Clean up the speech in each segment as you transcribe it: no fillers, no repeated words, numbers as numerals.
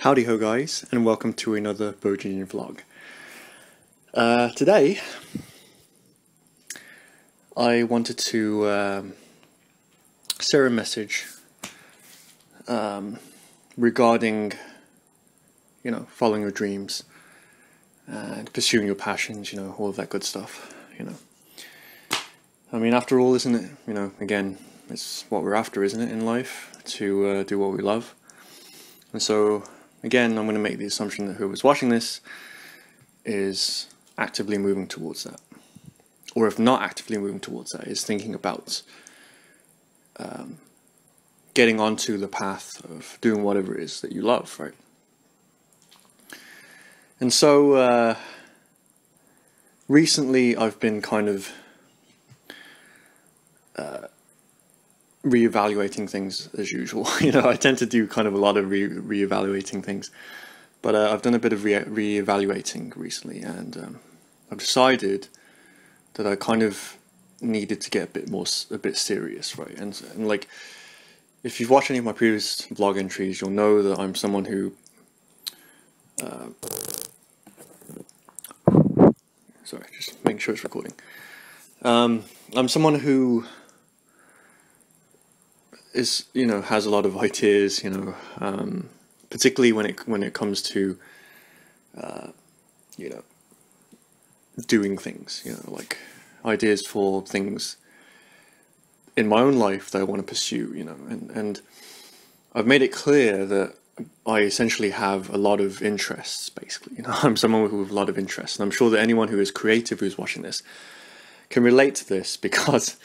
Howdy ho guys, and welcome to another Virginian vlog. Today, I wanted to share a message regarding, following your dreams and pursuing your passions, all of that good stuff, I mean, after all, isn't it, again, it's what we're after, isn't it, in life, to do what we love. And so, again, I'm going to make the assumption that whoever's watching this is actively moving towards that. Or if not actively moving towards that, is thinking about getting onto the path of doing whatever it is that you love, right? And so, recently I've been kind of re-evaluating things as usual. I tend to do kind of a lot of re-evaluating things, but I've done a bit of re-evaluating recently, and I've decided that I kind of needed to get a bit serious, right? And like, if you've watched any of my previous vlog entries, you'll know that I'm someone who sorry, just making sure it's recording. I'm someone who is, has a lot of ideas, particularly when it comes to, doing things, like ideas for things in my own life that I want to pursue, and I've made it clear that I essentially have a lot of interests, basically, I'm someone with a lot of interests, and I'm sure that anyone who is creative who's watching this can relate to this, because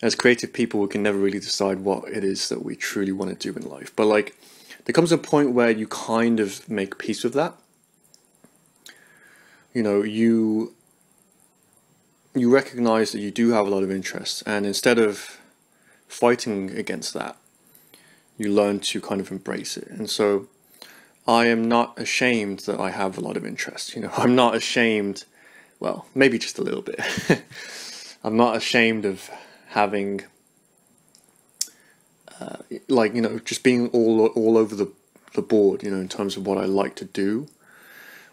as creative people, we can never really decide what it is that we truly want to do in life. But like, there comes a point where you kind of make peace with that. You recognize that you do have a lot of interests, and instead of fighting against that, you learn to kind of embrace it. And so I am not ashamed that I have a lot of interests. I'm not ashamed, well, maybe just a little bit. I'm not ashamed of having just being all over the board, in terms of what I like to do.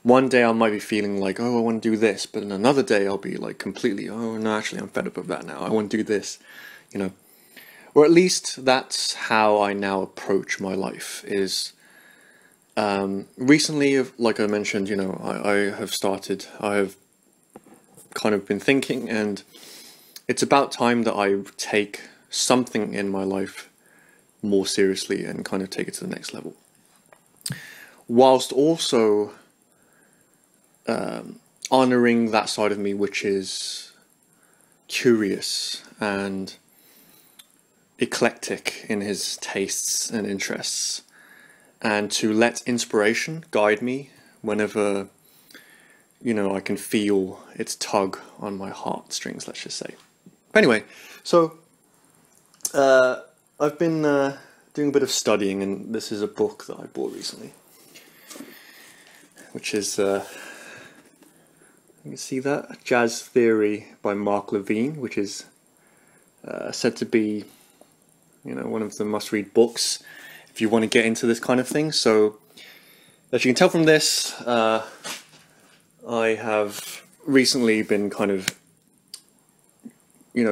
One day I might be feeling like, oh, I want to do this, but in another day I'll be like completely, oh no, actually I'm fed up of that now, I want to do this, or at least that's how I now approach my life. Is recently, like I mentioned, I have kind of been thinking, and it's about time that I take something in my life more seriously and kind of take it to the next level, whilst also honoring that side of me which is curious and eclectic in his tastes and interests, and to let inspiration guide me whenever I can feel its tug on my heartstrings, let's just say. But anyway, so I've been doing a bit of studying, and this is a book that I bought recently, which is, you can see that, Jazz Theory by Mark Levine, which is said to be, one of the must-read books if you want to get into this kind of thing. So, as you can tell from this, I have recently been kind of,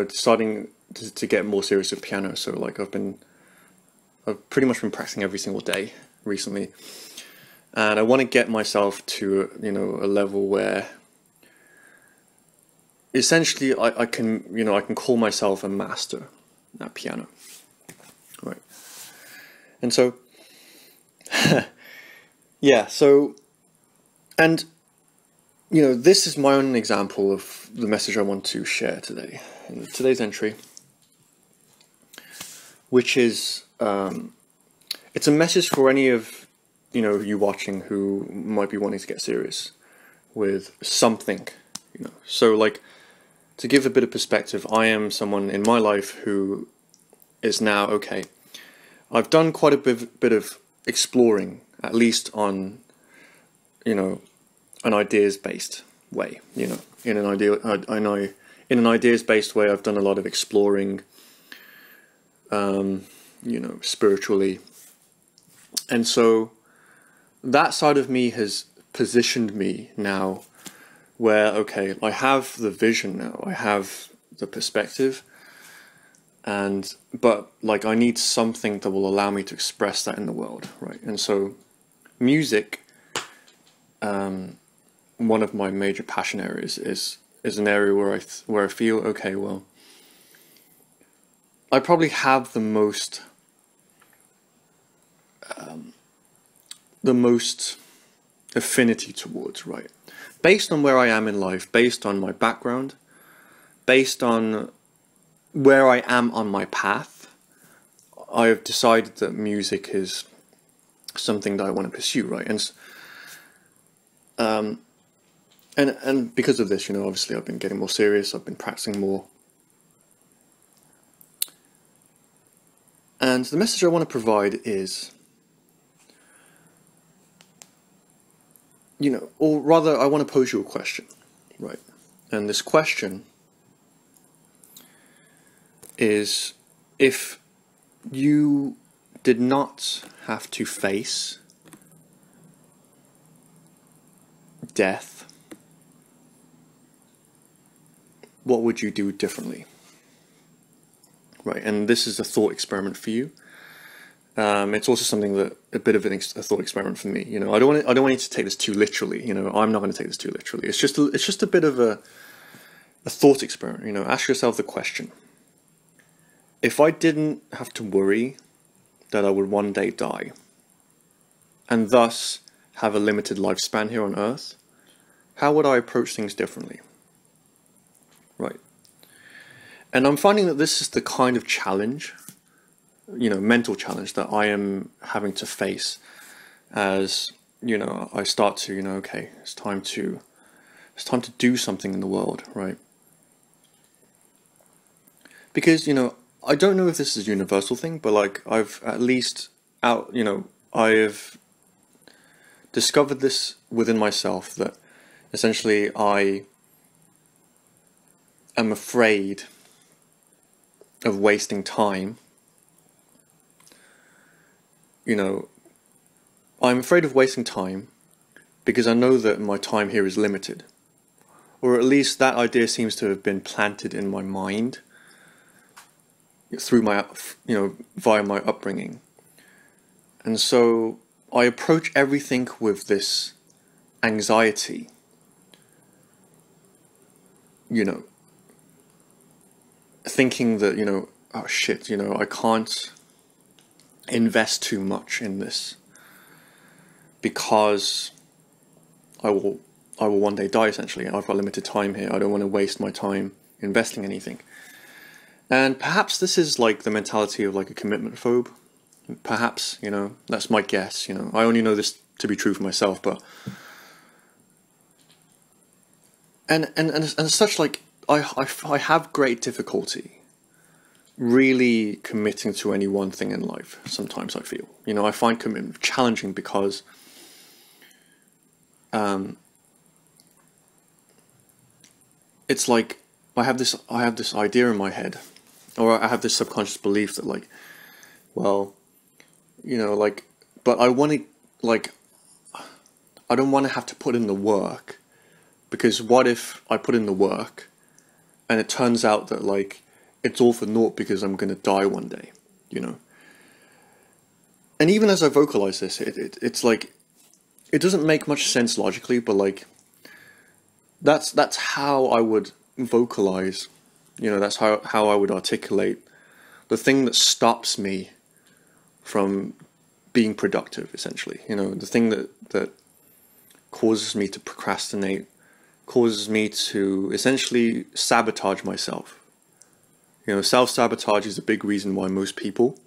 starting to get more serious with piano. So like I've pretty much been practicing every single day recently, and I want to get myself to a level where essentially I can call myself a master at piano, right? And so yeah, so, and this is my own example of the message I want to share today in today's entry, which is it's a message for any of you watching who might be wanting to get serious with something. So like, to give a bit of perspective, I am someone in my life who is now, okay, I've done quite a bit of exploring, at least on an ideas-based way, in an ideas-based way. I've done a lot of exploring, spiritually, and so that side of me has positioned me now where, okay, I have the vision now, I have the perspective, but like I need something that will allow me to express that in the world, right? And so music, one of my major passion areas, is an area where I feel, okay, well, I probably have the most affinity towards, right? Based on where I am in life, based on my background, based on where I am on my path, I've decided that music is something that I want to pursue, right? And because of this, you know, obviously I've been getting more serious, I've been practicing more. And the message I want to provide is, you know, or rather I want to pose you a question, right? And this question is, if you did not have to face death, what would you do differently? Right, and this is a thought experiment for you. It's also something that a bit of a thought experiment for me. You know, I don't want you to take this too literally. You know, I'm not going to take this too literally. It's just a bit of a thought experiment. You know, ask yourself the question: if I didn't have to worry that I would one day die, and thus have a limited lifespan here on Earth, how would I approach things differently? Right. And I'm finding that this is the kind of challenge, you know, mental challenge that I am having to face as, you know, I start to, you know, okay, it's time to do something in the world, right? Because, you know, I don't know if this is a universal thing, but like I've at least I've discovered this within myself, that essentially I am afraid of wasting time. You know, I'm afraid of wasting time because I know that my time here is limited. Or at least that idea seems to have been planted in my mind through my, you know, via my upbringing. And so I approach everything with this anxiety, you know, thinking that, you know, oh shit, you know, I can't invest too much in this because I will one day die, essentially. I've got limited time here. I don't want to waste my time investing anything. And perhaps this is like the mentality of like a commitment phobe. Perhaps, you know, that's my guess, you know. I only know this to be true for myself, but and as such, like I have great difficulty really committing to any one thing in life. Sometimes I feel, you know, I find commitment challenging because it's like I have this idea in my head, or I have this subconscious belief that, like, well, you know, like, but I want to, like, I don't want to have to put in the work, because what if I put in the work and it turns out that, like, it's all for naught because I'm going to die one day, you know? And even as I vocalize this, it's like, it doesn't make much sense logically, but like, that's how I would vocalize, you know, that's how I would articulate the thing that stops me from being productive, essentially. You know, the thing that causes me to procrastinate, causes me to essentially sabotage myself. You know, self-sabotage is a big reason why most people,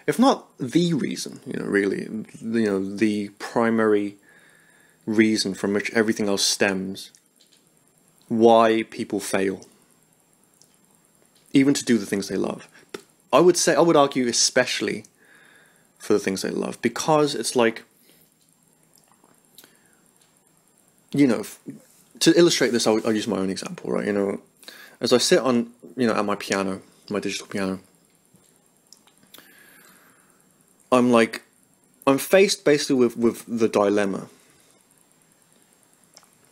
if not the reason, you know, really, you know, the primary reason from which everything else stems, why people fail, even to do the things they love. I would argue especially for the things they love, because it's like, you know, to illustrate this, I'll use my own example, right? You know, as I sit on, you know, at my piano, my digital piano, I'm like, I'm faced basically with the dilemma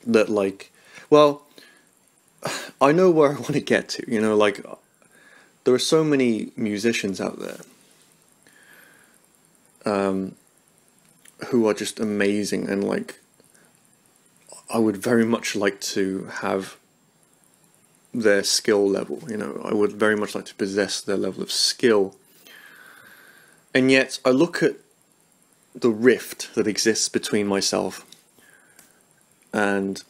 that, like, well, I know where I want to get to, you know, like, there are so many musicians out there who are just amazing, and like, I would very much like to have their skill level, you know, I would very much like to possess their level of skill. And yet I look at the rift that exists between myself and,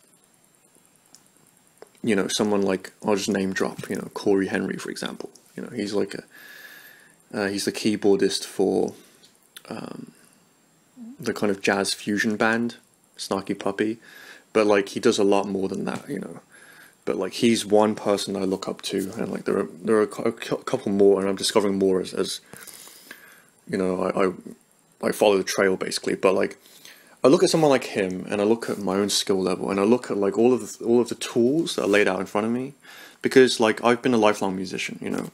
you know, someone like, I'll just name drop, you know, Corey Henry, for example. You know, he's like he's the keyboardist for the kind of jazz fusion band, Snarky Puppy, but like he does a lot more than that, you know. But like he's one person I look up to, and like there are a couple more, and I'm discovering more as you know, I follow the trail basically. But like I look at someone like him, and I look at my own skill level, and I look at like all of the tools that are laid out in front of me, because like I've been a lifelong musician, you know.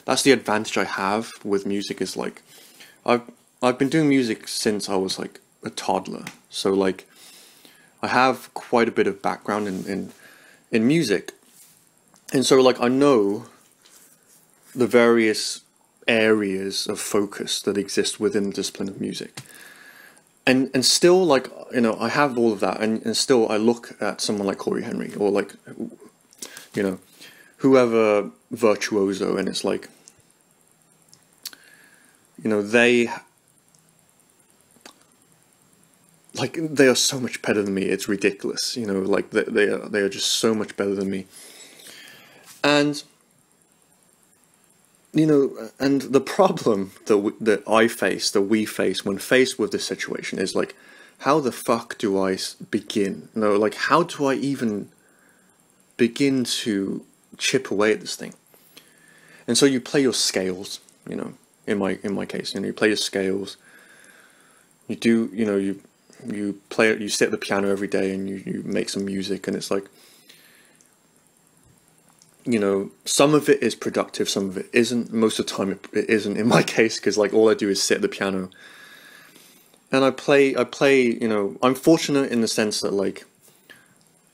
That's the advantage I have with music, is like I've been doing music since I was like a toddler, so like I have quite a bit of background in music, and so like I know the various areas of focus that exist within the discipline of music, and still, like, you know, I have all of that, and still I look at someone like Corey Henry, or like, you know, whoever virtuoso, and it's like, you know, they are so much better than me. It's ridiculous, you know, like they are just so much better than me. And you know, and the problem that I face, that we face when faced with this situation, is like, how the fuck do I begin? You know, like, how do I even begin to chip away at this thing? And so you play your scales, you know, in my case, you know, you play your scales. You do, you know, you play, you sit at the piano every day, and you make some music, and it's like, you know, some of it is productive, some of it isn't. Most of the time it isn't in my case, because like all I do is sit at the piano and I play, you know, I'm fortunate in the sense that like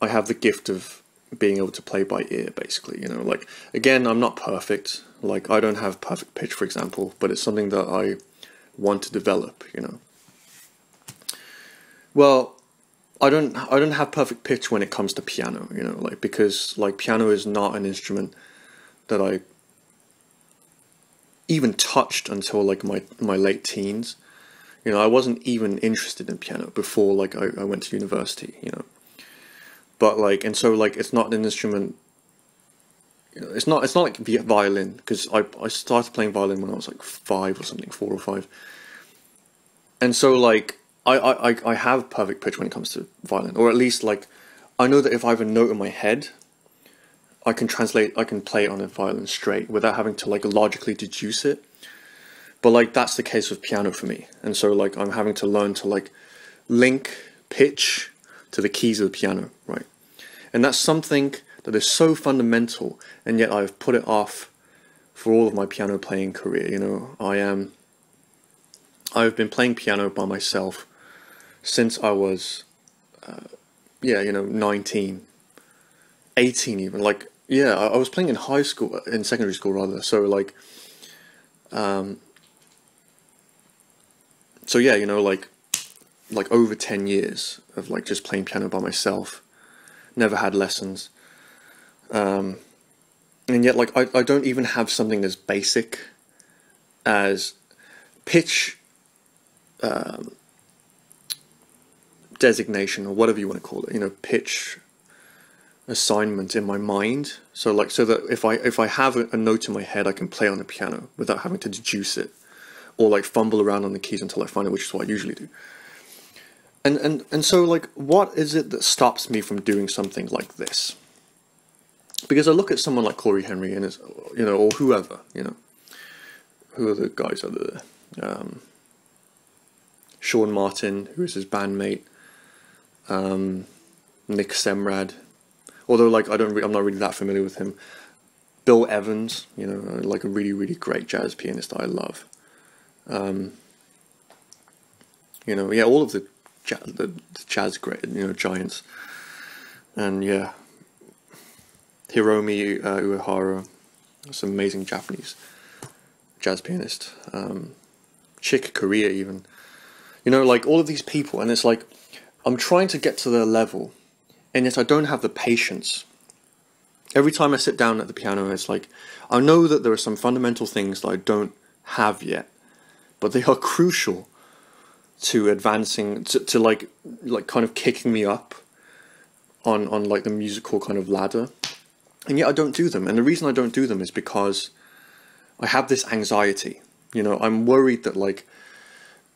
I have the gift of being able to play by ear, basically, you know, like, again, I'm not perfect, like I don't have perfect pitch, for example, but it's something that I want to develop, you know. Well, I don't have perfect pitch when it comes to piano, you know, like, because like piano is not an instrument that I even touched until like my late teens. You know, I wasn't even interested in piano before like I went to university, you know. But like, and so like it's not an instrument, you know, it's not like violin, because I started playing violin when I was like 5 or something, 4 or 5. And so like I have perfect pitch when it comes to violin, or at least like I know that if I have a note in my head, I can play it on a violin straight without having to like logically deduce it. But like that's the case with piano for me, and so like I'm having to learn to like link pitch to the keys of the piano, right? And that's something that is so fundamental, and yet I've put it off for all of my piano playing career. You know, I've been playing piano by myself since I was, yeah, you know, 19, 18 even, like, yeah, I was playing in high school, in secondary school rather, so like, so yeah, you know, like over 10 years of like just playing piano by myself, never had lessons, and yet like I don't even have something as basic as pitch designation, or whatever you want to call it, you know, pitch assignment in my mind. So like, so that if I have a note in my head, I can play on the piano without having to deduce it, or like fumble around on the keys until I find it, which is what I usually do. And so like, what is it that stops me from doing something like this? Because I look at someone like Corey Henry, and it's, you know, or whoever, you know, who are the guys over there? Sean Martin, who is his bandmate, Nick Semrad, although like I'm not really that familiar with him. Bill Evans, you know, like a really, really great jazz pianist that I love. You know, yeah, all of the jazz great, you know, giants, and yeah, Hiromi Uehara, this amazing Japanese jazz pianist, Chick Corea even, you know, like all of these people, and it's like I'm trying to get to their level, and yet I don't have the patience. Every time I sit down at the piano, it's like I know that there are some fundamental things that I don't have yet, but they are crucial to advancing, to like kind of kicking me up on like the musical kind of ladder, and yet I don't do them. And the reason I don't do them is because I have this anxiety. You know, I'm worried that like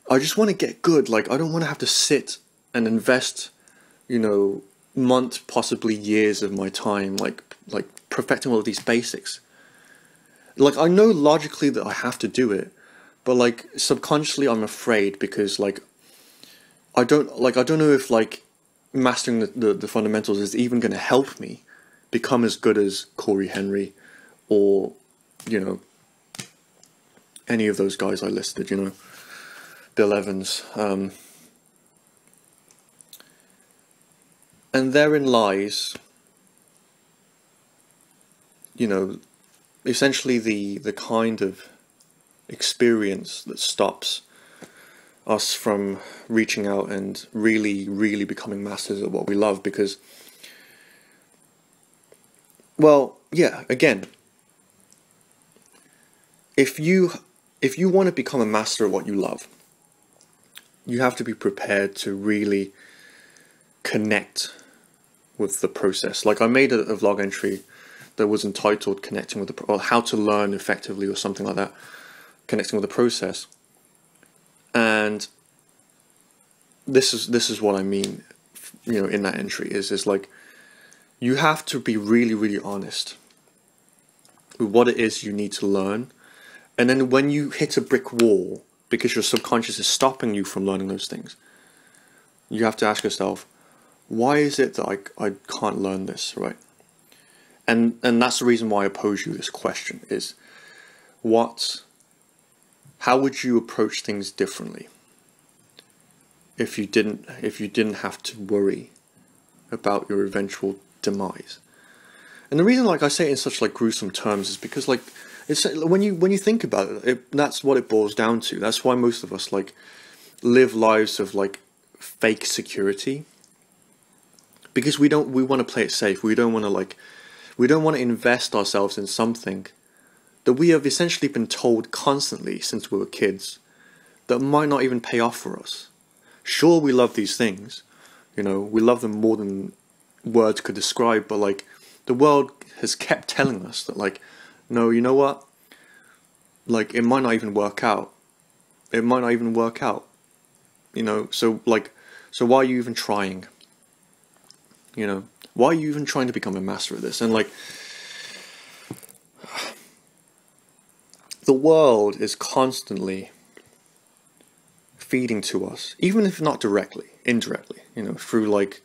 I just want to get good. Like I don't want to have to sit and invest, you know, months, possibly years of my time, like perfecting all of these basics. Like I know logically that I have to do it, but like subconsciously I'm afraid, because like I don't know if like mastering the fundamentals is even going to help me become as good as Corey Henry, or, you know, any of those guys I listed, you know, Bill Evans. And therein lies, you know, essentially the kind of experience that stops us from reaching out and really, really becoming masters at what we love. Because, well, yeah, again, if you want to become a master at what you love, you have to be prepared to really connect with the process. Like I made a vlog entry that was entitled "Connecting with the," or "How to Learn Effectively," or something like that, connecting with the process. And this is what I mean, you know, in that entry is like you have to be really, really honest with what it is you need to learn. And then when you hit a brick wall because your subconscious is stopping you from learning those things, you have to ask yourself, why is it that I can't learn this, right? And that's the reason why I pose you this question is, how would you approach things differently if you didn't have to worry about your eventual demise? And the reason, like I say it in such like gruesome terms, is because like it's when you think about it, that's what it boils down to. That's why most of us like live lives of like fake security, because we want to play it safe. We don't want to invest ourselves in something that we have essentially been told constantly since we were kids that might not even pay off for us. Sure, we love these things, you know, we love them more than words could describe, but like the world has kept telling us that like, no, you know what, like it might not even work out. It might not even work out, you know, so why are you even trying? You know, why are you even trying to become a master of this? And like, the world is constantly feeding to us, even if not directly, indirectly, you know, through like,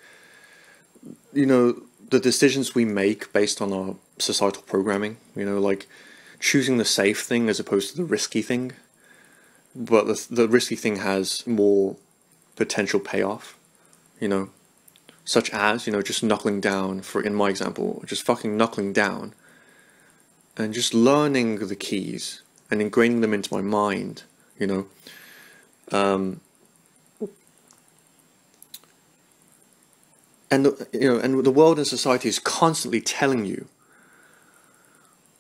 you know, the decisions we make based on our societal programming, you know, like choosing the safe thing as opposed to the risky thing. But the risky thing has more potential payoff, you know, such as, you know, just knuckling down, in my example, just fucking knuckling down and just learning the keys and ingraining them into my mind, you know. And the world and society is constantly telling you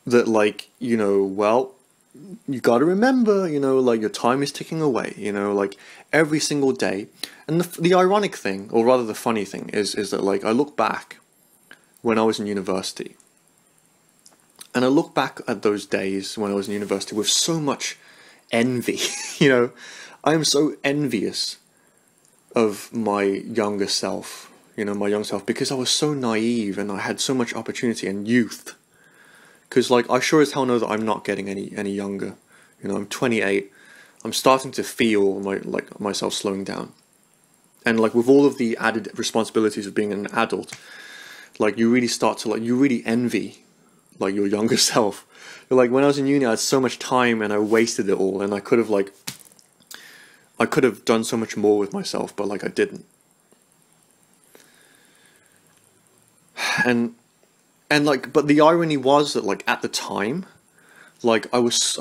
that, like, you know, well, you got to remember, you know, like your time is ticking away, you know, like every single day. And the ironic thing, or rather the funny thing, is that like I look back when I was in university, and I look back at those days when I was in university with so much envy. You know, I am so envious of my younger self, you know, my young self, because I was so naive and I had so much opportunity and youth. Because like I sure as hell know that I'm not getting any younger. You know, I'm 28. I'm starting to feel myself slowing down. And like with all of the added responsibilities of being an adult, like you really start to you really envy like your younger self. You're like, when I was in uni, I had so much time and I wasted it all, and I could have I could have done so much more with myself, but like I didn't. And like, but the irony was that like at the time, like I was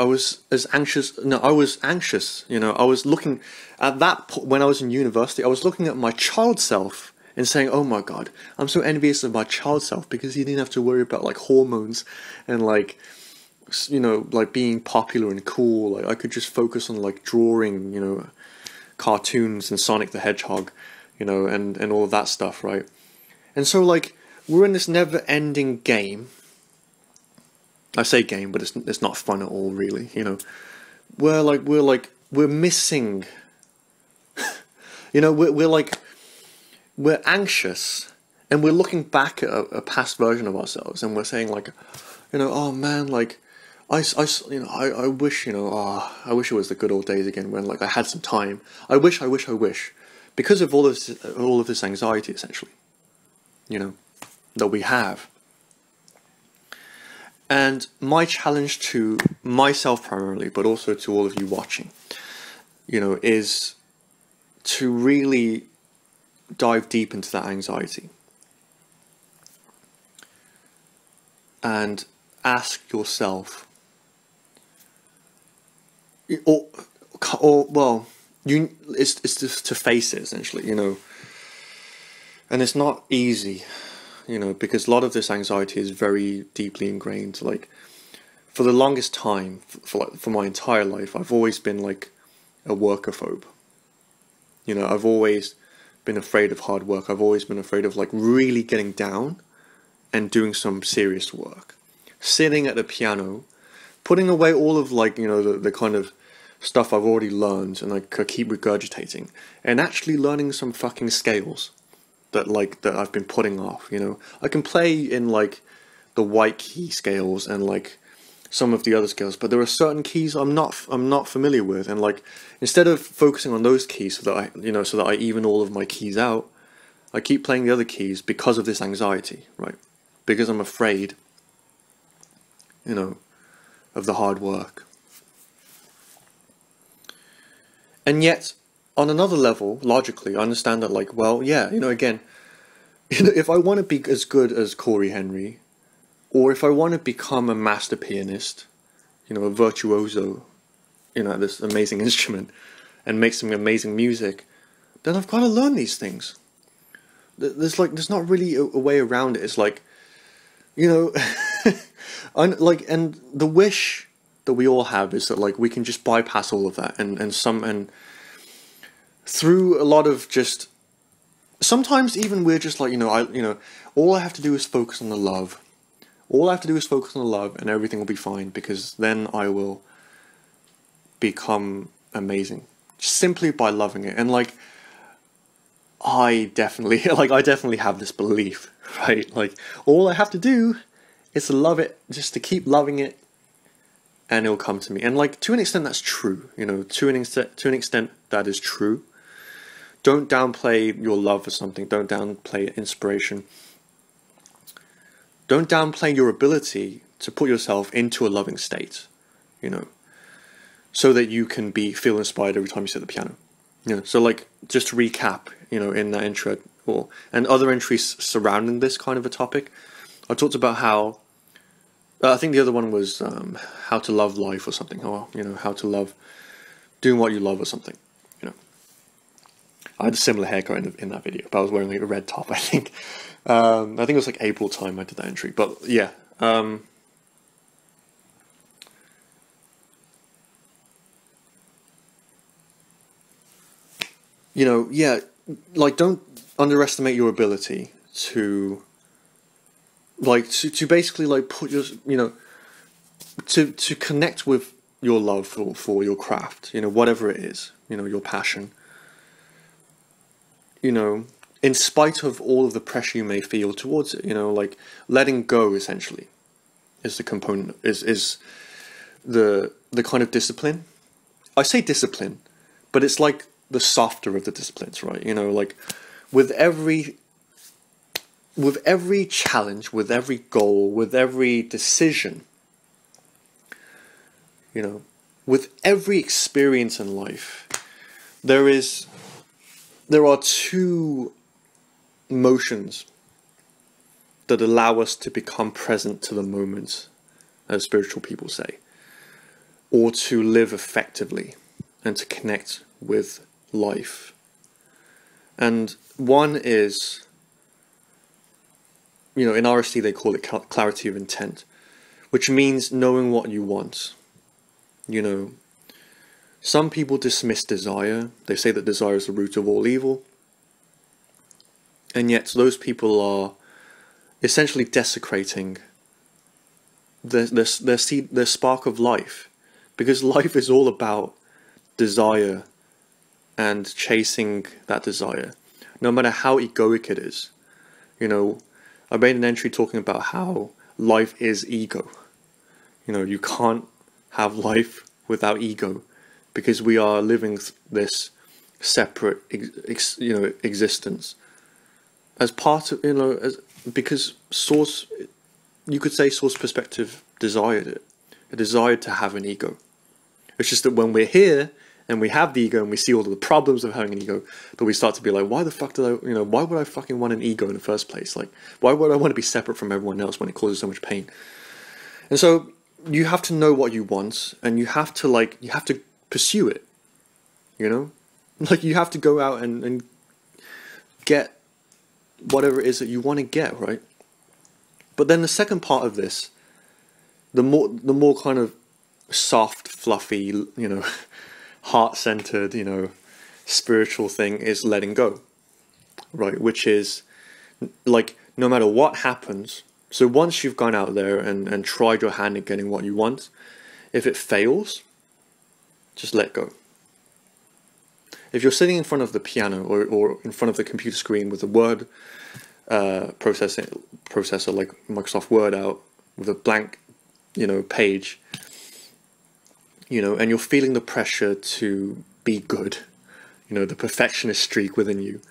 as anxious. No, I was anxious. You know, I was looking at that when I was in university. I was looking at my child self and saying, "Oh my God, I'm so envious of my child self because he didn't have to worry about like hormones and like, you know, like being popular and cool. Like I could just focus on like drawing, you know, cartoons and Sonic the Hedgehog, you know, and all of that stuff, right?" And so like we're in this never-ending game. I say game, but it's not fun at all, really. You know, we're missing. You know, we're anxious, and we're looking back at a past version of ourselves, and we're saying like, you know, oh man, like, I wish, you know, I wish it was the good old days again when like I had some time. I wish, because of all of this anxiety, essentially, you know, that we have. And my challenge to myself primarily, but also to all of you watching, you know, is to really dive deep into that anxiety and ask yourself, or well, it's just to face it essentially, you know, and it's not easy. You know, because a lot of this anxiety is very deeply ingrained. Like, for the longest time, for my entire life, I've always been like a workophobe. You know, I've always been afraid of hard work. I've always been afraid of like really getting down and doing some serious work. Sitting at the piano, putting away all of like, you know, the kind of stuff I've already learned and like I keep regurgitating, and actually learning some fucking scales that I've been putting off. You know, I can play in like the white key scales and like some of the other scales, but there are certain keys I'm not familiar with, and like instead of focusing on those keys so that I even all of my keys out, I keep playing the other keys because of this anxiety, right? Because I'm afraid, you know, of the hard work. And yet, on another level, logically, I understand that, like, well, yeah, you know, again, you know, if I want to be as good as Corey Henry, or if I want to become a master pianist, you know, a virtuoso, you know, this amazing instrument, and make some amazing music, then I've got to learn these things. There's not really a way around it. It's like, you know, and the wish that we all have is that like we can just bypass all of that and through a lot of just, sometimes even we're just like, you know, all I have to do is focus on the love. All I have to do is focus on the love and everything will be fine, because then I will become amazing just simply by loving it. And like, I definitely have this belief, right? Like, all I have to do is to love it, just to keep loving it, and it'll come to me. And like, to an extent that's true, you know, to an extent that is true. Don't downplay your love for something. Don't downplay inspiration. Don't downplay your ability to put yourself into a loving state, you know, so that you can feel inspired every time you sit at the piano. You know, so like, just to recap, you know, in that intro and other entries surrounding this kind of a topic, I talked about how, I think the other one was how to love life or something, or, you know, how to love doing what you love or something, you know. I had a similar haircut in that video, but I was wearing like a red top, I think. I think it was like April time I did that entry, but yeah. You know, yeah, like, don't underestimate your ability to, like, to basically, like, put your, you know, to connect with your love for your craft, you know, whatever it is, you know, your passion, you know, in spite of all of the pressure you may feel towards it, you know, like, letting go, essentially, is the component, is the kind of discipline. I say discipline, but it's like the softer of the disciplines, right? You know, like, with every challenge, with every goal, with every decision, you know, with every experience in life, there are two motions that allow us to become present to the moment, as spiritual people say, or to live effectively and to connect with life. And one is, in RSD they call it clarity of intent, which means knowing what you want. Some people dismiss desire. They say that desire is the root of all evil. And yet those people are essentially desecrating their spark of life. Because life is all about desire and chasing that desire, no matter how egoic it is. I made an entry talking about how life is ego. You can't have life without ego, because we are living this separate, existence as part of, because source, you could say source perspective desired it. It desired to have an ego. It's just that when we're here and we have the ego and we see all of the problems of having an ego, that we start to be like, why the fuck why would I fucking want an ego in the first place? Like, why would I want to be separate from everyone else when it causes so much pain? And so you have to know what you want, and you have to pursue it, Like, you have to go out and get whatever it is that you want to get, right? But then the second part of this, the more kind of soft, fluffy, heart-centered, spiritual thing is letting go, right? Which is, like, no matter what happens, so once you've gone out there and tried your hand at getting what you want, if it fails, just let go. If you're sitting in front of the piano or in front of the computer screen with a word processor like Microsoft Word out with a blank, page, and you're feeling the pressure to be good, the perfectionist streak within you,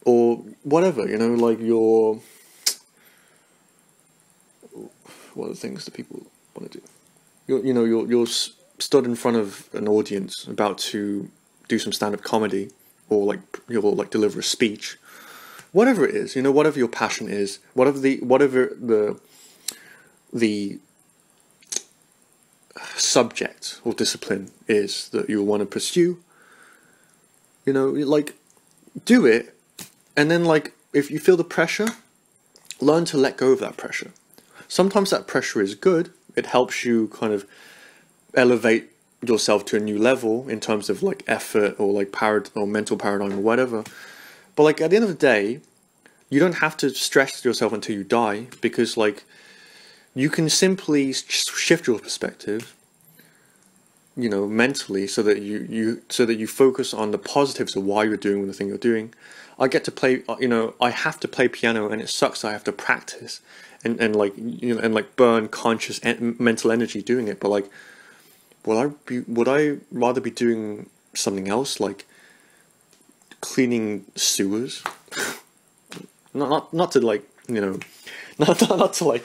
or whatever, like what are the things that people want to do? You're stood in front of an audience about to do some stand-up comedy, or you'll deliver a speech, whatever it is, whatever your passion is, whatever the subject or discipline is that you want to pursue, do it. And then, if you feel the pressure, learn to let go of that pressure. Sometimes that pressure is good. It helps you kind of elevate yourself to a new level in terms of effort or or mental paradigm or whatever. But at the end of the day, you don't have to stress yourself until you die, because you can simply shift your perspective, mentally, so that you focus on the positives of why you're doing the thing you're doing. I get to play, I have to play piano, and it sucks. I have to practice and burn conscious mental energy doing it. But would I rather be doing something else, like cleaning sewers? not to not to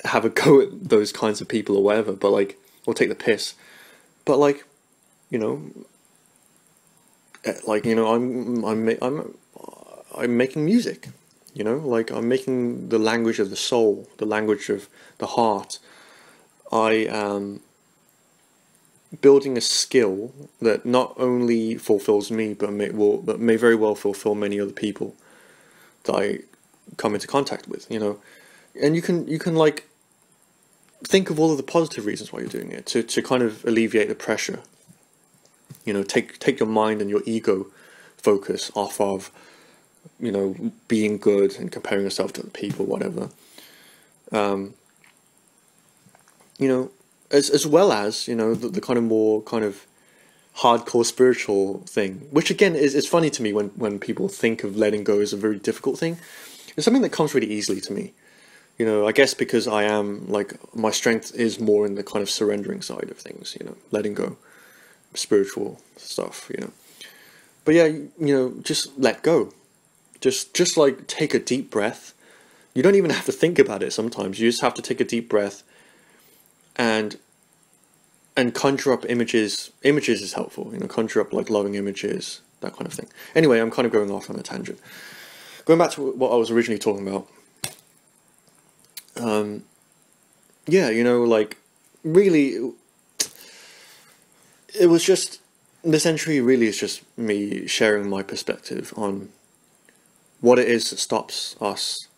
have a go at those kinds of people or whatever, but or take the piss. But I'm making music, I'm making the language of the soul, the language of the heart. I am building a skill that not only fulfills me, but may very well fulfill many other people that I come into contact with, and you can think of all of the positive reasons why you're doing it, to kind of alleviate the pressure. Take your mind and your ego focus off of, being good and comparing yourself to other people, whatever. As well as, the kind of more kind of hardcore spiritual thing, which again is funny to me when people think of letting go as a very difficult thing. It's something that comes really easily to me. I guess because I am, my strength is more in the kind of surrendering side of things, letting go, spiritual stuff, But yeah, just let go. Just take a deep breath. You don't even have to think about it sometimes. You just have to take a deep breath and conjure up images. Images is helpful, you know, conjure up like loving images, that kind of thing. Anyway, I'm kind of going off on a tangent. Going back to what I was originally talking about. Yeah, you know, like, really, it was just, this entry really is just me sharing my perspective on what it is that stops us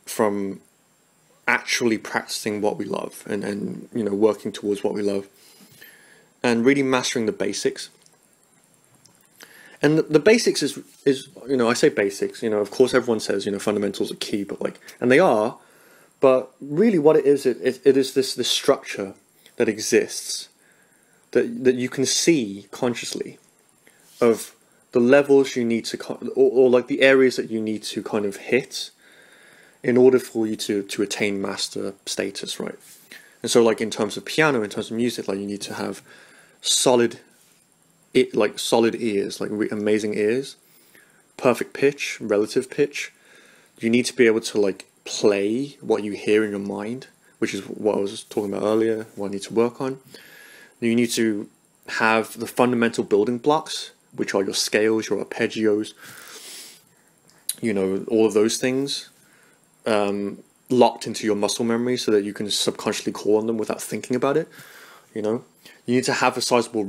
from actually practicing what we love, and you know, working towards what we love, and really mastering the basics. And the basics is, you know, I say basics, you know, of course everyone says, you know, fundamentals are key, but like, and they are, but really what it is, it is this structure that exists, that you can see consciously, of the levels you need to, or like the areas that you need to kind of hit in order for you to attain master status, right? And so like in terms of piano, in terms of music, like you need to have solid ears, like amazing ears, perfect pitch, relative pitch. You need to be able to like play what you hear in your mind, which is what I was talking about earlier, what I need to work on. You need to have the fundamental building blocks, which are your scales, your arpeggios, you know, all of those things, locked into your muscle memory so that you can subconsciously call on them without thinking about it. You know, you need to have a sizable,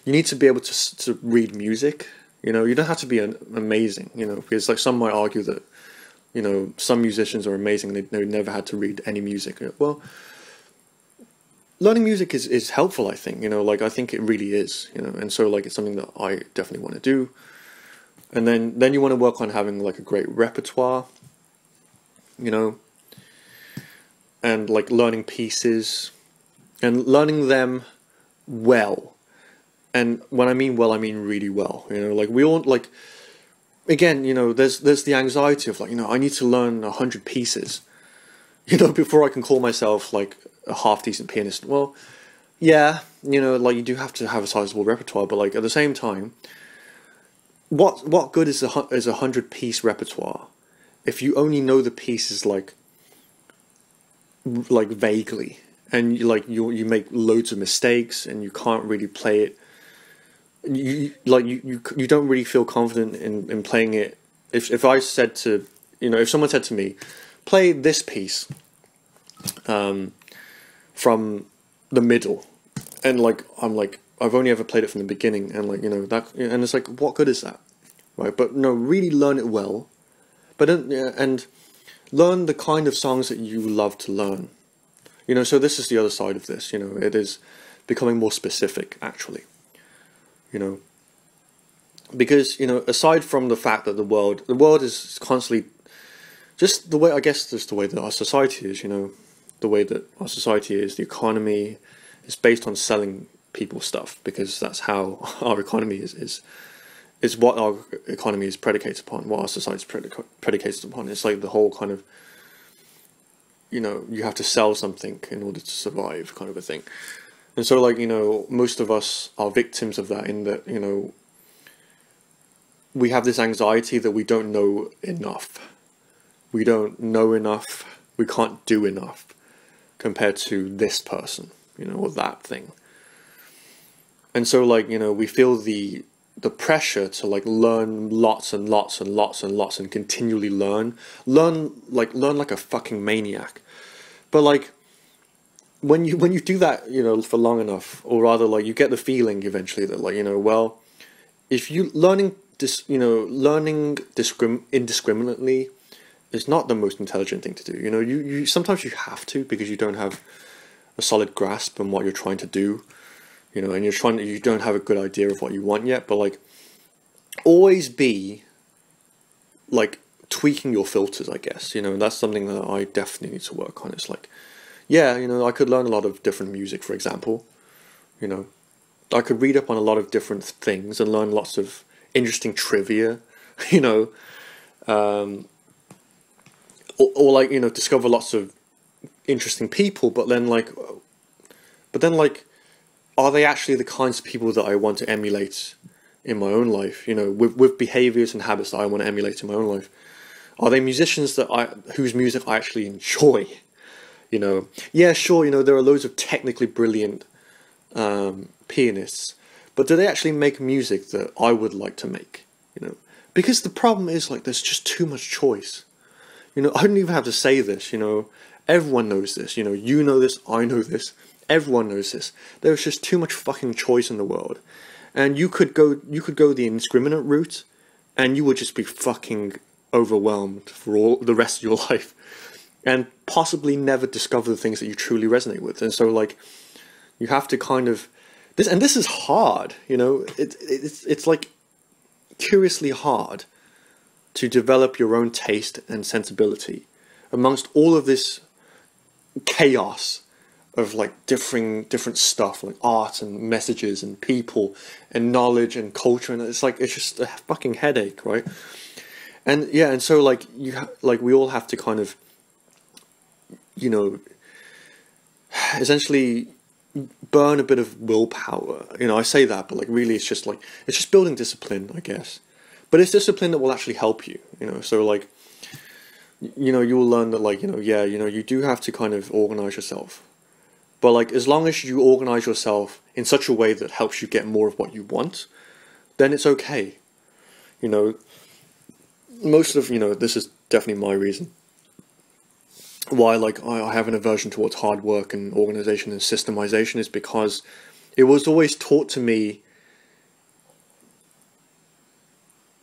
you need to be able to read music. You know, you don't have to be amazing, you know, because like some might argue that, you know, some musicians are amazing, they never had to read any music. Well, learning music is helpful, I think, you know, like I think it really is, you know, and so like it's something that I definitely want to do. And then you want to work on having like a great repertoire, you know, and like learning pieces and learning them well. And when I mean well, I mean really well, you know, like we all like, again, you know, there's the anxiety of like, you know, I need to learn 100 pieces, you know, before I can call myself like a half decent pianist. Well, yeah, you know, like you do have to have a sizable repertoire, but like at the same time, what good is a 100-piece repertoire if you only know the pieces like vaguely, and you make loads of mistakes and you can't really play it. You don't really feel confident in playing it. If I said to, you know, if someone said to me, play this piece from the middle, and like I'm like, I've only ever played it from the beginning, and like, you know, that, and it's like, what good is that, right? But no, really learn it well, but and learn the kind of songs that you love to learn, you know. So this is the other side of this, you know, it is becoming more specific, actually, you know, because, you know, aside from the fact that the world is constantly just the way, I guess, just the way that our society is, you know, the way that our society is, the economy is based on selling people stuff, because that's how our economy is what our economy is predicated upon, what our society is predicated upon. It's like the whole kind of, you know, you have to sell something in order to survive kind of a thing. And so, like, you know, most of us are victims of that, in that, you know, we have this anxiety that we don't know enough. We don't know enough. We can't do enough compared to this person, you know, or that thing. And so, like, you know, we feel the pressure to like learn lots and lots and lots and lots and continually learn like a fucking maniac. But like, when you do that, you know, for long enough, or rather, like, you get the feeling eventually that, like, you know, well, if you learning indiscriminately is not the most intelligent thing to do. You know, you sometimes you have to, because you don't have a solid grasp on what you're trying to do, you know, and you don't have a good idea of what you want yet. But like, always be like tweaking your filters, I guess, you know. And that's something that I definitely need to work on. It's like, yeah, you know, I could learn a lot of different music, for example, you know, I could read up on a lot of different things and learn lots of interesting trivia, you know, or like, you know, discover lots of interesting people, but then like, are they actually the kinds of people that I want to emulate in my own life, you know, with behaviors and habits that I want to emulate in my own life? Are they musicians whose music I actually enjoy, You know, yeah, sure, you know, there are loads of technically brilliant pianists, but do they actually make music that I would like to make? You know, because the problem is, like, there's just too much choice. You know, I don't even have to say this, you know, everyone knows this, you know this, I know this, everyone knows this. There's just too much fucking choice in the world. And you could go the indiscriminate route, and you would just be fucking overwhelmed for all the rest of your life, and possibly never discover the things that you truly resonate with. And so, like, you have to kind of this is hard, you know. It's like curiously hard to develop your own taste and sensibility amongst all of this chaos of, like, different stuff, like art and messages and people and knowledge and culture, and it's just a fucking headache, right? And yeah, and so, like, we all have to kind of, you know, essentially burn a bit of willpower. You know, I say that, but, like, really it's just building discipline, I guess. But it's discipline that will actually help you, you know. So, like, you know, you will learn that, like, you know, yeah, you know, you do have to kind of organize yourself. But, like, as long as you organize yourself in such a way that helps you get more of what you want, then it's okay. You know, most of, you know, this is definitely my reason why, like, I have an aversion towards hard work and organization and systemization, is because it was always taught to me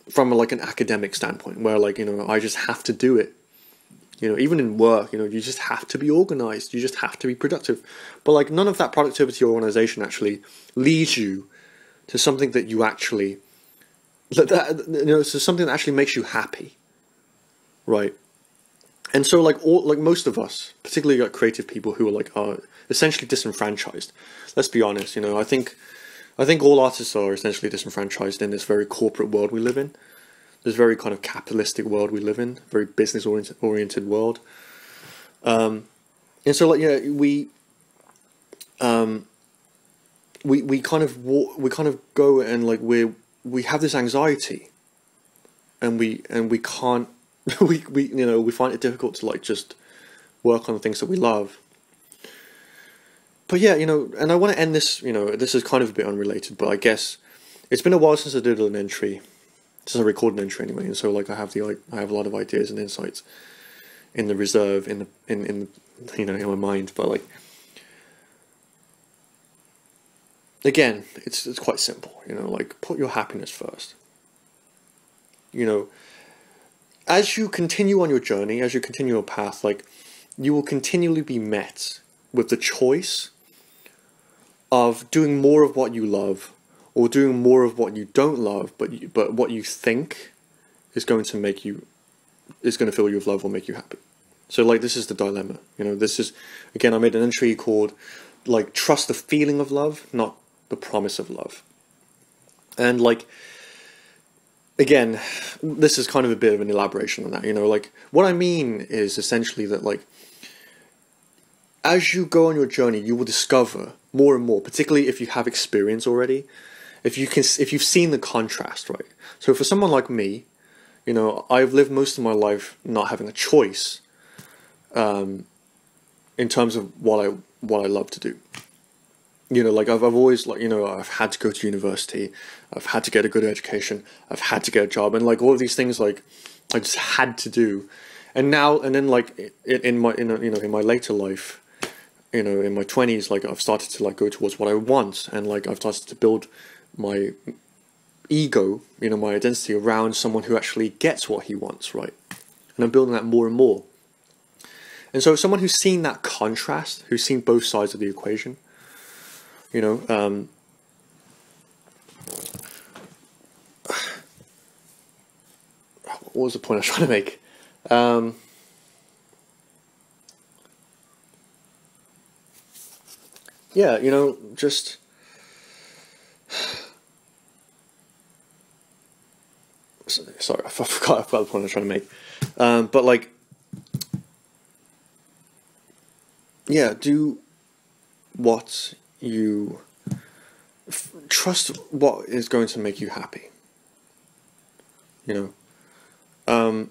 from, like, an academic standpoint, where, like, you know, I just have to do it. You know, even in work, you know, you just have to be organized. You just have to be productive. But, like, none of that productivity or organization actually leads you to something that you actually, you know, to something that actually makes you happy, right? And so, like, most of us, particularly, like, creative people who are, like, are essentially disenfranchised. Let's be honest. You know, I think all artists are essentially disenfranchised in this very corporate world we live in. This very kind of capitalistic world we live in, very business oriented world. And so, like, yeah, we kind of go, and, like, we have this anxiety, and we can't we you know, we find it difficult to, like, just work on the things that we love. But yeah, you know, and I want to end this, you know, this is kind of a bit unrelated, but I guess it's been a while since I did an entry. Since I recorded an entry anyway, and so, like, I have a lot of ideas and insights in the reserve, in you know, in my mind. But, like, again, it's quite simple, you know, like, put your happiness first. You know, as you continue on your journey, as you continue your path, like, you will continually be met with the choice of doing more of what you love, or doing more of what you don't love, but what you think is going to fill you with love or make you happy. So, like, this is the dilemma. You know, this is, again, I made an entry called, like, trust the feeling of love, not the promise of love. And, like, again, this is kind of a bit of an elaboration on that. You know, like, what I mean is essentially that, like, as you go on your journey, you will discover more and more, particularly if you have experience already, if you've seen the contrast, right? So for someone like me, you know, I've lived most of my life not having a choice, in terms of what I love to do. You know, like, I've always, like, you know, I've had to go to university, I've had to get a good education, I've had to get a job, and, like, all of these things, like, I just had to do. And then, like, in my later life, you know, in my 20s, like, I've started to, like, go towards what I want, and, like, I've started to build my ego, you know, my identity around someone who actually gets what he wants, right? And I'm building that more and more. And so, someone who's seen that contrast, who's seen both sides of the equation, you know, what was the point I was trying to make? Yeah, you know, just sorry, I forgot the point I was trying to make. But, like, yeah, do what you trust, what is going to make you happy. You know,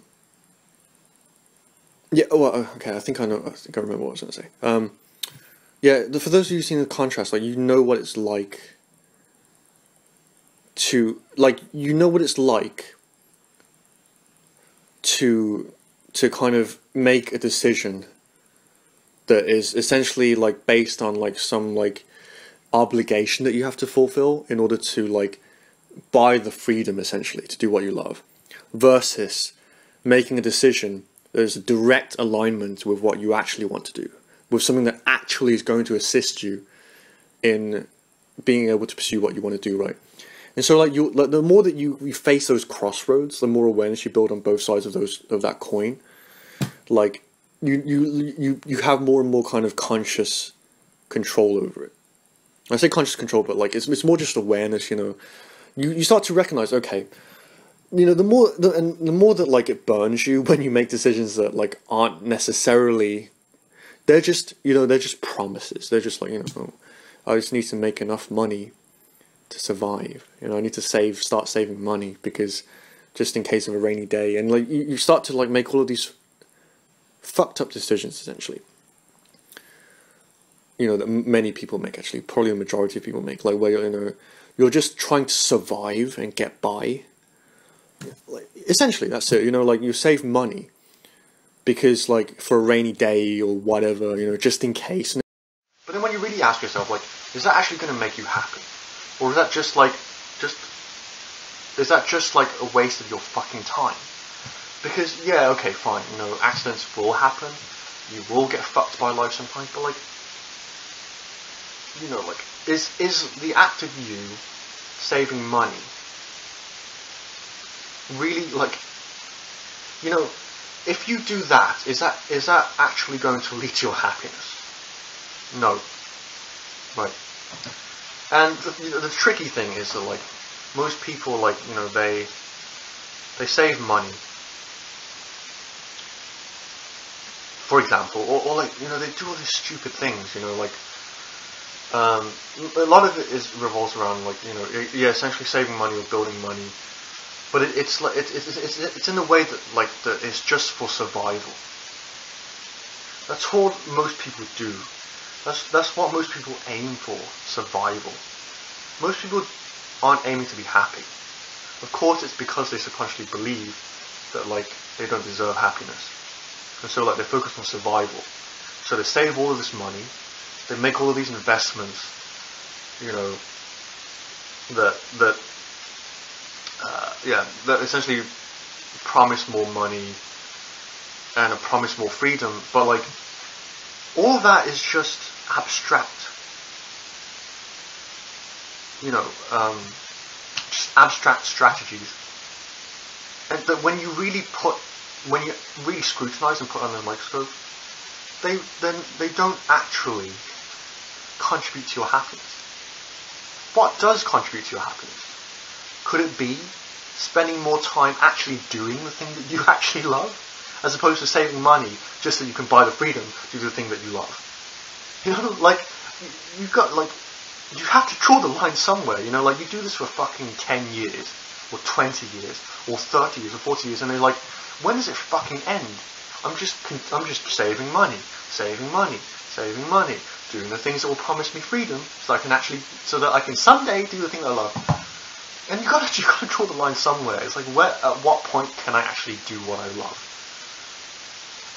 Yeah. Well, okay. I think I know. I think I remember what I was going to say. Yeah. For those of you who've seen the contrast, like you know what it's like to kind of make a decision that is essentially like based on like some like obligation that you have to fulfill in order to like buy the freedom essentially to do what you love, versus making a decision that is a direct alignment with what you actually want to do, with something that actually is going to assist you in being able to pursue what you want to do, right? And so like the more that you face those crossroads, the more awareness you build on both sides of that coin. Like you have more and more kind of conscious control over it. I say conscious control, but like it's more just awareness, you know. You start to recognize, okay, you know, the more that like it burns you when you make decisions that like aren't necessarily, they're just, you know, they're just promises. They're just like, you know, oh, I just need to make enough money to survive. You know, I need to start saving money because just in case of a rainy day. And like you start to like make all of these fucked up decisions essentially. You know, that many people make, actually, probably a majority of people make, like where you're just trying to survive and get by. Like, essentially, that's it. You know, like you save money because, like, for a rainy day or whatever, you know, just in case. But then when you really ask yourself, like, is that actually going to make you happy, or is that just a waste of your fucking time? Because yeah, okay, fine. You know, accidents will happen. You will get fucked by life sometimes, but like, you know, like, is the act of you saving money really, like, you know, if you do that, is that actually going to lead to your happiness? No. Right. And the tricky thing is that, like, most people, like, you know, they save money, for example, or like, you know, they do all these stupid things, you know, like, a lot of it revolves around, like, you know, yeah, essentially saving money or building money, but it's in a way that, like, that is just for survival. That's what most people do. That's what most people aim for, survival. Most people aren't aiming to be happy. Of course, it's because they subconsciously believe that, like, they don't deserve happiness, and so, like, they focus on survival. So they save all of this money. They make all of these investments, you know, that essentially promise more money and promise more freedom, but like all of that is just abstract, you know, just abstract strategies, and that when you really scrutinize and put under the microscope, they don't actually contribute to your happiness. What does contribute to your happiness? Could it be spending more time actually doing the thing that you actually love, as opposed to saving money just so you can buy the freedom to do the thing that you love? You know, like, you've got, like, you have to draw the line somewhere, you know, like, you do this for fucking 10 years, or 20 years, or 30 years, or 40 years, and they're like, when does it fucking end? I'm just saving money, doing the things that will promise me freedom, so that I can someday do the thing that I love. And you gotta draw the line somewhere. It's like, at what point can I actually do what I love?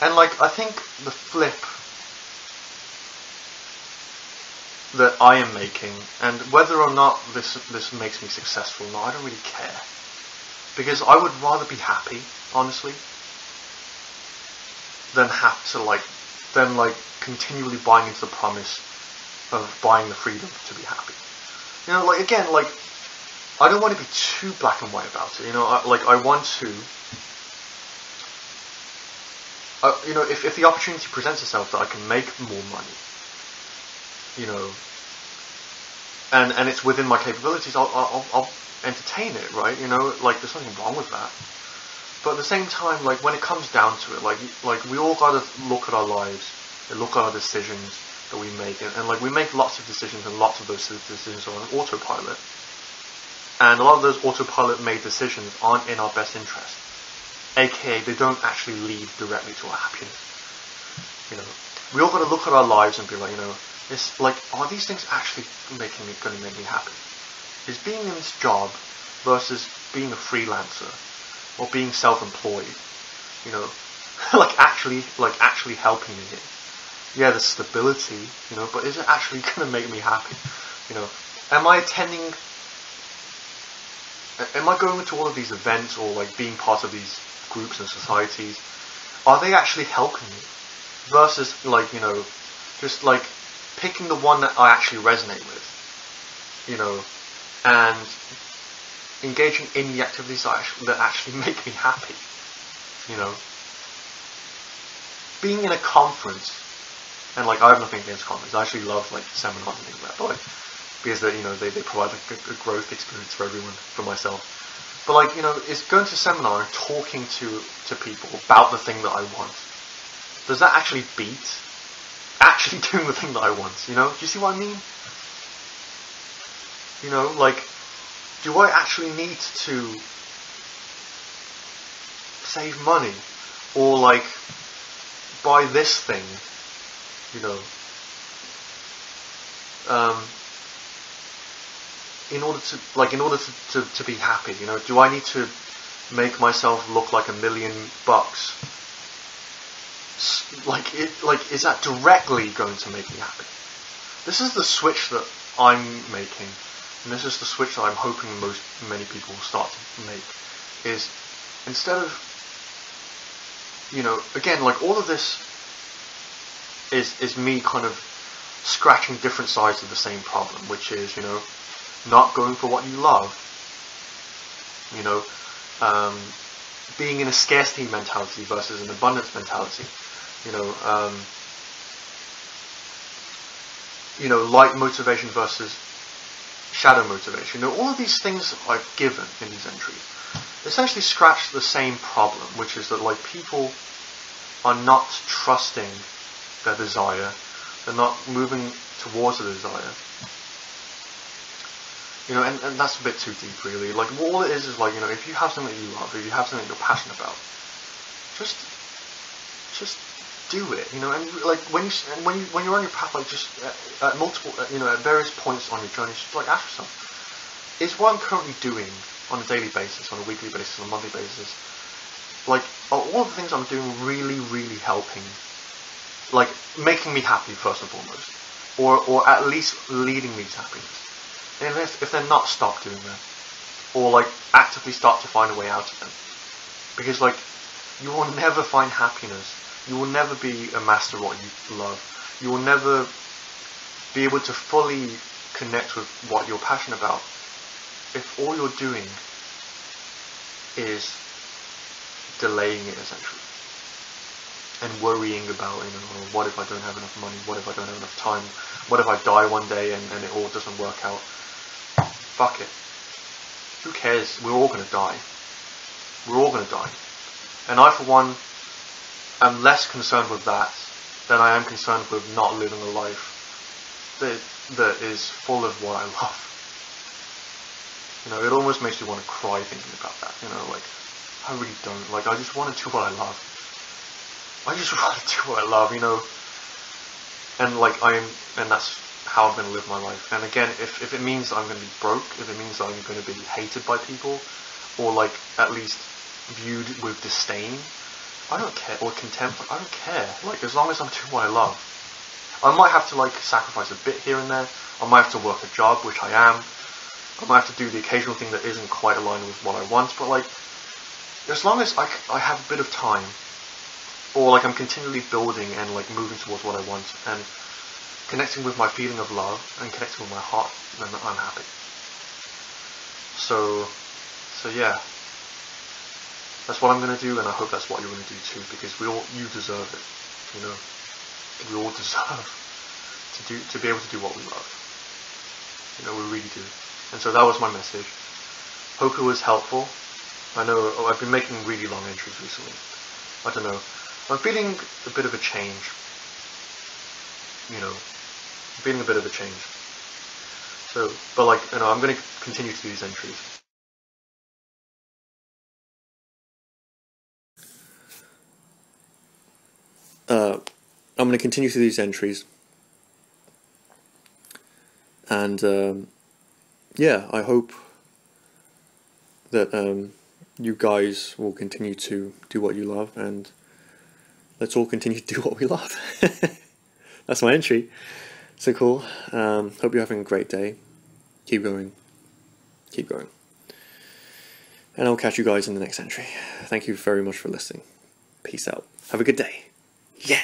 And like, I think the flip that I am making, and whether or not this makes me successful or not, I don't really care, because I would rather be happy, honestly, than have to continually buying into the promise of buying the freedom to be happy. You know, like, again, like, I don't want to be too black and white about it. You know, I want to, you know, if the opportunity presents itself that I can make more money, you know, and it's within my capabilities, I'll entertain it, right? You know, like, there's nothing wrong with that. But at the same time, like, when it comes down to it, like we all gotta look at our lives and look at our decisions that we make, and like, we make lots of decisions, and lots of those decisions are on autopilot. And a lot of those autopilot made decisions aren't in our best interest. aka they don't actually lead directly to our happiness. You know, we all got to look at our lives and be like, you know, it's like, are these things actually going to make me happy? Is being in this job versus being a freelancer or being self-employed, you know, like actually helping me here? Yeah, the stability, you know, but is it actually going to make me happy? You know, am I going to all of these events or like being part of these groups and societies? Are they actually helping me? Versus like, you know, just like picking the one that I actually resonate with, you know, and engaging in the activities that actually make me happy, you know. Being in a conference, and like I have nothing against conferences, I actually love like seminars and things like that, but like, because they, you know, they provide like a growth experience for everyone, for myself. But like, you know, is going to a seminar and talking to people about the thing that I want, does that actually beat actually doing the thing that I want? You know, do you see what I mean? You know, like, do I actually need to save money or like buy this thing? You know, in order to be happy, you know, do I need to make myself look like $1 million? Like, is that directly going to make me happy? This is the switch that I'm making, and this is the switch that I'm hoping many people will start to make. Is instead of, you know, again, like all of this is me kind of scratching different sides of the same problem, which is, you know, not going for what you love, you know, being in a scarcity mentality versus an abundance mentality, you know, light motivation versus shadow motivation. You know, all of these things I've given in these entries essentially scratch the same problem, which is that like people are not trusting their desire, they're not moving towards the desire. You know, and that's a bit too deep, really. Like, all it is like, you know, if you have something that you love, if you have something you're passionate about, just do it. You know, and like when you're on your path, like just at multiple, you know, at various points on your journey, just like ask yourself, is what I'm currently doing on a daily basis, on a weekly basis, on a monthly basis, like, are all of the things I'm doing really, really helping, like making me happy first and foremost, or at least leading me to happiness? And if they're not, stop doing them, or like actively start to find a way out of them, because like you will never find happiness, you will never be a master of what you love, you will never be able to fully connect with what you're passionate about if all you're doing is delaying it, essentially, and worrying about, you know, what if I don't have enough money, what if I don't have enough time, what if I die one day and it all doesn't work out. Fuck it. Who cares? We're all going to die. We're all going to die. And I, for one, am less concerned with that than I am concerned with not living a life that is full of what I love. You know, it almost makes you want to cry thinking about that. You know, like, I really don't. Like, I just want to do what I love. I just want to do what I love, you know. And like, and that's how I'm going to live my life. And again, if it means I'm going to be broke, if it means I'm going to be hated by people, or like at least viewed with disdain, I don't care, or contempt, I don't care. Like, as long as I'm doing what I love. I might have to like sacrifice a bit here and there, I might have to work a job, which I am, I might have to do the occasional thing that isn't quite aligned with what I want, but like, as long as I have a bit of time, or like I'm continually building and like moving towards what I want, and connecting with my feeling of love, and connecting with my heart, then I'm happy. So yeah, that's what I'm going to do, and I hope that's what you're going to do too, because you deserve it, you know. We all deserve to be able to do what we love. You know, we really do. And so that was my message. Hope it was helpful. I know I've been making really long entries recently. I don't know. I'm feeling a bit of a change. You know, I'm feeling a bit of a change. So, but like, you know, I'm going to continue to do these entries. to continue through these entries. And yeah, I hope that you guys will continue to do what you love, and let's all continue to do what we love. That's my entry. So cool. Hope you're having a great day. Keep going. Keep going. And I'll catch you guys in the next entry. Thank you very much for listening. Peace out. Have a good day. Yeah.